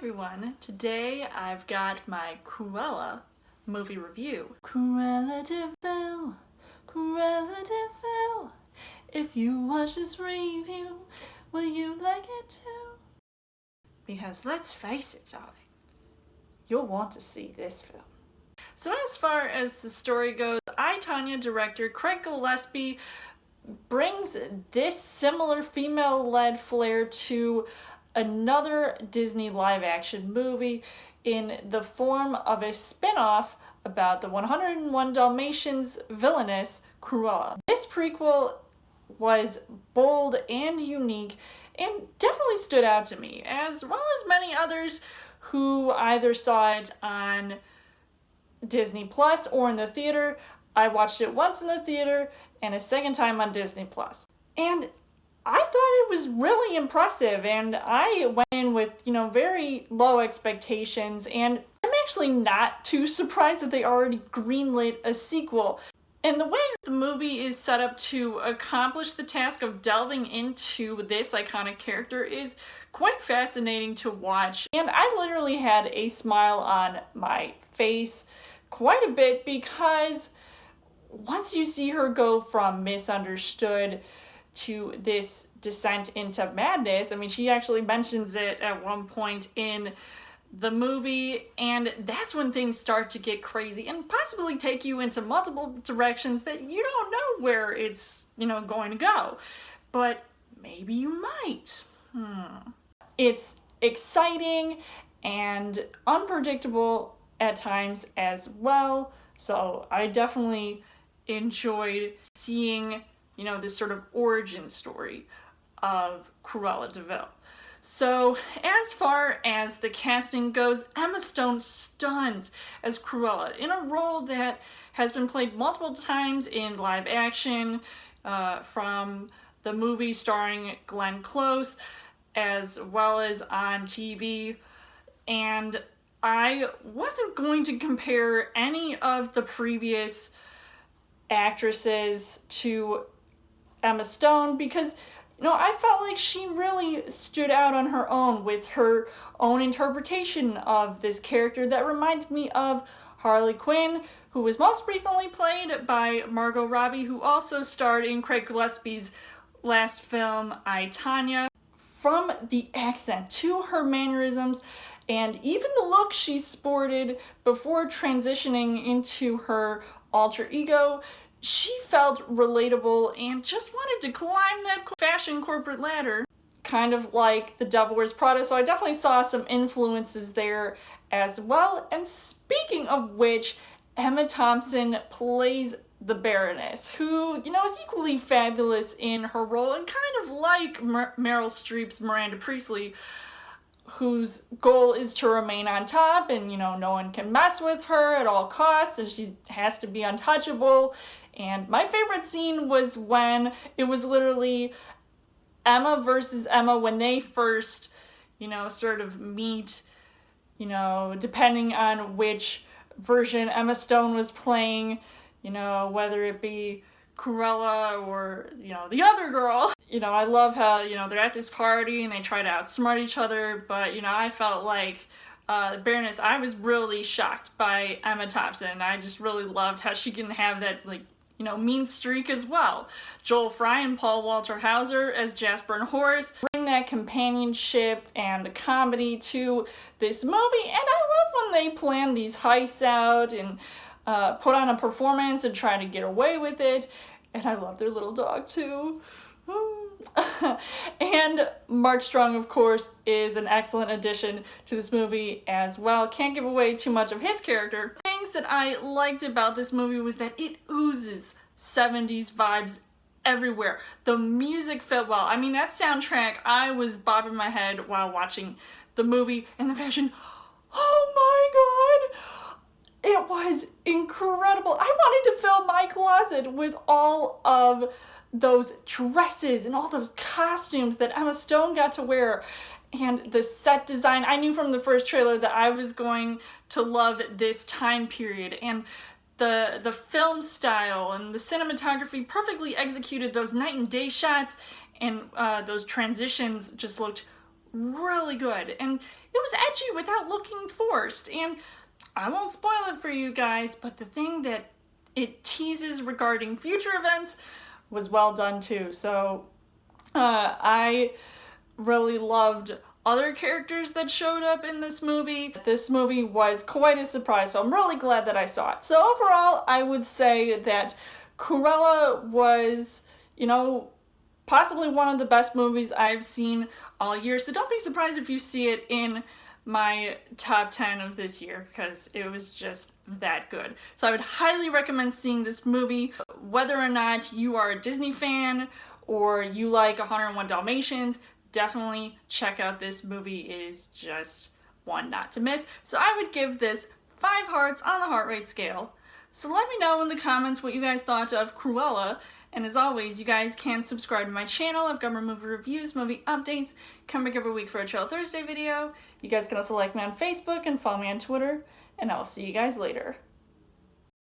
everyone, today I've got my Cruella movie review. Cruella de Vil, Cruella de Vil, if you watch this review, will you like it too? Because let's face it, darling, you'll want to see this film. So as far as the story goes, I, Tonya director Craig Gillespie brings this similar female-led flair to another Disney live-action movie in the form of a spin-off about the 101 Dalmatians villainess Cruella. This prequel was bold and unique and definitely stood out to me, as well as many others who either saw it on Disney Plus or in the theater. I watched it once in the theater and a second time on Disney Plus. And I thought it was really impressive, and I went in with, very low expectations, and I'm actually not too surprised that they already greenlit a sequel. And the way that the movie is set up to accomplish the task of delving into this iconic character is quite fascinating to watch. And I literally had a smile on my face quite a bit, because once you see her go from misunderstood to this descent into madness, I mean, she actually mentions it at one point in the movie, and that's when things start to get crazy and possibly take you into multiple directions that you don't know where it's, going to go. But maybe you might. It's exciting and unpredictable at times as well, so I definitely enjoyed seeing this sort of origin story of Cruella de Vil. So as far as the casting goes, Emma Stone stuns as Cruella in a role that has been played multiple times in live action, from the movie starring Glenn Close, as well as on TV. And I wasn't going to compare any of the previous actresses to Emma Stone, because I felt like she really stood out on her own with her own interpretation of this character that reminded me of Harley Quinn, who was most recently played by Margot Robbie, who also starred in Craig Gillespie's last film, I, Tonya. From the accent to her mannerisms and even the look she sported before transitioning into her alter ego, she felt relatable and just wanted to climb that fashion corporate ladder, kind of like The Devil Wears Prada, so I definitely saw some influences there as well. And speaking of which, Emma Thompson plays the Baroness, who, is equally fabulous in her role, and kind of like Meryl Streep's Miranda Priestley, whose goal is to remain on top, and no one can mess with her at all costs, and she has to be untouchable. And my favorite scene was when it was literally Emma versus Emma, when they first, sort of meet, depending on which version Emma Stone was playing, whether it be Cruella or, the other girl. I love how, they're at this party and they try to outsmart each other, but, I felt like Baroness, I was really shocked by Emma Thompson. I just really loved how she can have that, mean streak as well. Joel Fry and Paul Walter Hauser as Jasper and Horace bring that companionship and the comedy to this movie, and I love when they plan these heists out and put on a performance and try to get away with it. And I love their little dog too. And Mark Strong, of course, is an excellent addition to this movie as well. Can't give away too much of his character. Things that I liked about this movie was that it oozes 70s vibes everywhere. The music fit well. I mean, that soundtrack, I was bobbing my head while watching the movie, and the fashion, oh my god, it was incredible. I wanted to fill my closet with all of those dresses and all those costumes that Emma Stone got to wear, and the set design. I knew from the first trailer that I was going to love this time period, and the film style and the cinematography perfectly executed those night and day shots, and those transitions just looked really good, and it was edgy without looking forced. And I won't spoil it for you guys, but the thing that it teases regarding future events was well done too. So I really loved other characters that showed up in this movie. This movie was quite a surprise, so I'm really glad that I saw it. So overall, I would say that Cruella was, you know, possibly one of the best movies I've seen all year. So don't be surprised if you see it in my top 10 of this year, because it was just that good. So I would highly recommend seeing this movie, whether or not you are a Disney fan or you like 101 Dalmatians. Definitely check out this movie. It is just one not to miss. So I would give this 5 hearts on the heart rate scale. So let me know in the comments what you guys thought of Cruella. And as always, you guys can subscribe to my channel. I've got more movie reviews, movie updates, come back every week for a Chill Thursday video. You guys can also like me on Facebook and follow me on Twitter. And I'll see you guys later.